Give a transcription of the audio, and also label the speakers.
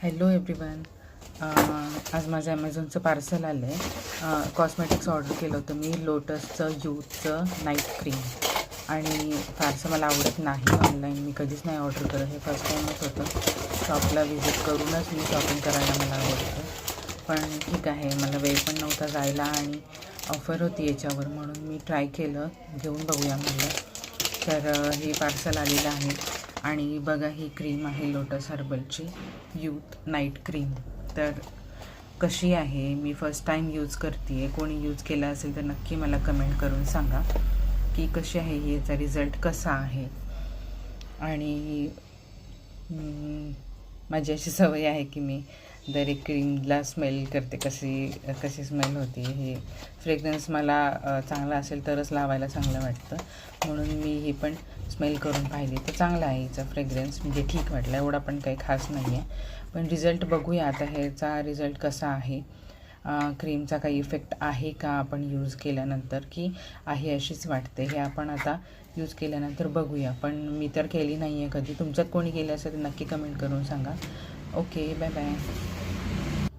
Speaker 1: Hello everyone. आज माझं ॲमेझॉनचं parcel आलं आहे. कॉस्मेटिक्स ऑर्डर केलं होतं मी, लोटसचं यूथचं नाईट क्रीम. आणि फारसं मला आवडत नाही ऑनलाईन, मी कधीच नाही ऑर्डर करत, हे फर्स्ट टाईमच होतं. शॉपला व्हिजिट करूनच मी शॉपिंग करायला मला आवडतं. पण ठीक आहे, मला वेळ पण नव्हता जायला आणि ऑफर होती याच्यावर, म्हणून मी ट्राय केलं, घेऊन बघूया म्हणलं. तर हे पार्सल आलेलं आहे. आणि बघा, ही क्रीम आहे लोटस हर्बलची यूथ नाईट क्रीम. तर कशी आहे, मी फर्स्ट टाईम यूज करते आहे. कोणी यूज केलं असेल तर नक्की मला कमेंट करून सांगा की कशी आहे, याचा रिझल्ट कसा आहे. आणि माझी अशी सवय आहे की मी दर एक क्रीमला स्मेल करते, कशी स्मेल होती. हे फ्रेग्रन्स मला चांगला असेल तरच लावायला चांगलं वाटतं, म्हणून मी ही पण स्मेल करून पाहिली तर चांगला आहे हिचा फ्रेग्रन्स, म्हणजे ठीक वाटलं. एवढा पण काही खास नाही आहे, पण रिझल्ट बघूया आता ह्याचा रिझल्ट कसा आहे. क्रीमचा काही इफेक्ट आहे का आपण यूज केल्यानंतर, की आहे अशीच वाटते, हे आपण आता यूज केल्यानंतर बघूया. पण मी तर केली नाही आहे कधी. तुमच्यात कोणी केलं असेल तर नक्की कमेंट करून सांगा. Okay, bye bye.